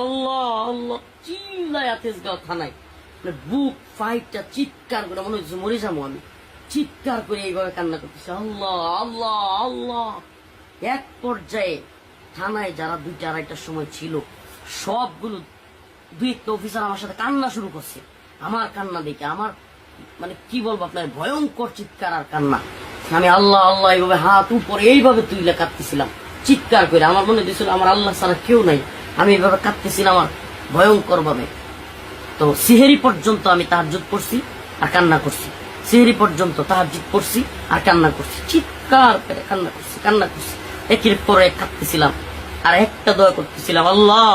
আল্লাহ আল্লাহ চিল্লায়া তেজগাঁও থানায়, মানে বুক ফাইটটা চিৎকার করে মনে হচ্ছে মরে যাবো আমি, চিৎকার করে এইভাবে কান্না করতেছে আল্লাহ আল্লাহ আল্লাহ। এক পর্যায়ে থানায় যারা 2টা 2:30টার সময় ছিল সবগুলো 2-1টা অফিসার আমার সাথে কান্না শুরু করছে। আমার কান্না দেখে আমার মানে কি বলবো আপনার, ভয়ঙ্কর চিৎকার আর কান্না। আমি আল্লাহ আল্লাহ এইভাবে হাত উপরে এইভাবে তুইলে কাঁদতেছিলাম চিৎকার করে। আমার মনে হয়েছিল আমার আল্লাহ ছাড়া কেউ নাই, আমি এইভাবে কাঁদতেছিলাম আর ভয়ঙ্কর ভাবে। তো সিহেরি পর্যন্ত আমি তাহাজ্জুদ পড়ছি আর কান্না করছি, সিহেরি পর্যন্ত তাহাজ্জুদ পড়ছি আর কান্না করছি, চিৎকার করে কান্না করছি একের পরে কাঁদতেছিলাম আর একটা দোয়া করতেছিলাম, আল্লাহ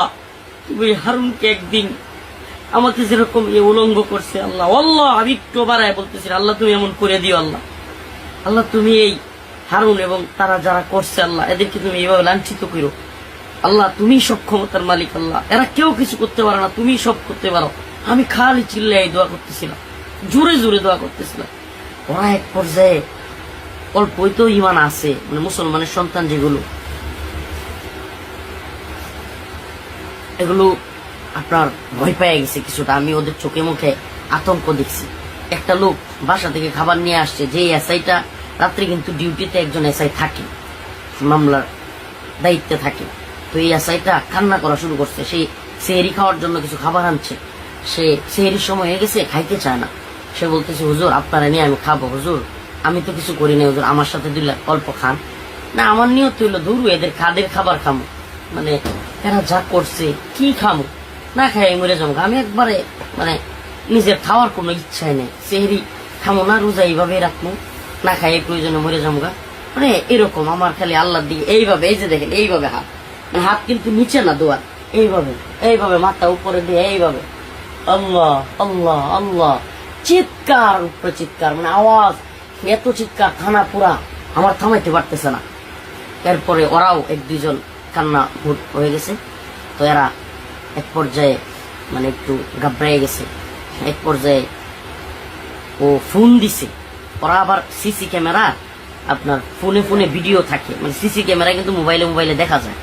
তুমি হারুনকে একদিন আমাকে যেরকম উলঙ্গ করছে আল্লাহ আল্লাহ, আমি একটু বাড়ায় বলতেছি আল্লাহ তুমি এমন করে দিও আল্লাহ, আল্লাহ তুমি এই হারুন এবং তারা যারা করছে আল্লাহ এদেরকে তুমি এইভাবে লাঞ্ছিত করো আল্লাহ, তুমি সব ক্ষমতার মালিক আল্লাহ, এরা কেউ কিছু করতে পারে না, তুমি সব করতে পারো। আমি খালি চিল্লাই দোয়া করতেছিলাম, জোরে জোরে দোয়া করতেছিলাম। ওরা এক পর্যায়ে অল্পই তো ইমান আছে, মানে মুসলমানের সন্তান যেগুলো, এগুলো আপনার ভয় পেয়ে গেছে কিছুটা। আমি ওদের চোখে মুখে আতঙ্ক দেখছি। একটা লোক বাসা থেকে খাবার নিয়ে আসছে, যে এসআইটা রাত্রে কিন্তু ডিউটিতে একজন এসআই থাকে, মামলার দায়িত্বে থাকে। তো এই এসআইটা কান্না করা শুরু করছে, সে সেহরি খাওয়ার জন্য কিছু খাবার আনছে, সে সেহরির সময় হয়ে গেছে খাইতে চায় না। সে বলতেছে হুজুর আপনারা নিয়ে আমি খাবো, হুজুর আমি তো কিছু করি নাই, হুজুর আমার সাথে দিলে অল্প খান না। আমার নিয়ত হইলো ধরু এদের খাবার খামো, মানে এরা যা করছে কি খামো, না খাই মরে যাবো। আমি একবারে মানে নিজের খাওয়ার কোনো ইচ্ছাই নেই, সেহরি খামো না, রোজা এইভাবে রাখবো, না খাই প্রয়োজনে মরে যাবো গা, মানে এরকম আমার খালি আল্লাহর দিকে এইভাবে, এই যে দেখেন এইভাবে হাত, মানে হাত কিন্তু নিচে না দোয়ার, এইভাবে এইভাবে মাথা উপরে দিয়ে এইভাবে আল্লাহ আল্লাহ আল্লাহ, চিৎকার উপরে চিৎকার, মানে আওয়াজ এত চিৎকার থানা পুরা আমার থামাইতে পারতেছে না। এরপরে ওরাও 1-2 জন কান্না হয়ে গেছে। তো এরা এক পর্যায়ে মানে একটু ঘাবড়াই গেছে। এক পর্যায়ে ও ফোন দিছে, ওরা আবার সিসি ক্যামেরা আপনার ফোনে ভিডিও থাকে, মানে সিসি ক্যামেরা কিন্তু মোবাইলে দেখা যায়।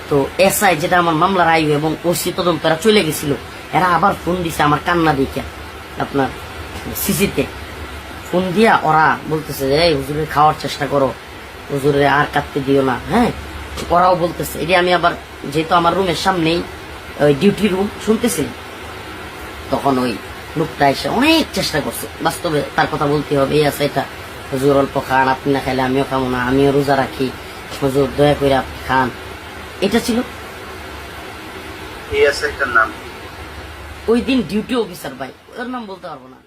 তো এসআই যেটা আমার মামলার আয়ু এবং ওসি তদন্ত এরা চলে গেছিল, এরা আবার ফোন দিছে আমার কান্না দেখে আপনার সিসিতে ফোন দিয়া। ওরা বলতেছে যে এই হুজুরের খাওয়ার চেষ্টা করো, হুজুরের আর কাটতে দিও না। হ্যাঁ ওরাও বলতেছে, এটি আমি আবার যেহেতু আমার রুমের সামনেই ওই ডিউটি রুম শুনতেছি, তখন ওই লোকটা এসে অনেক চেষ্টা করছে, বাস্তবে তার কথা বলতে হবে, এই আছে এটা হুজুর অল্প খান, আপনি না খাইলে আমিও খাবো না, আমিও রোজা রাখি, হুজুর দয়া করে আপনি খান। এটা ছিল ওই দিন ডিউটি অফিসার ভাই, ওর নাম বলতে পারবো না।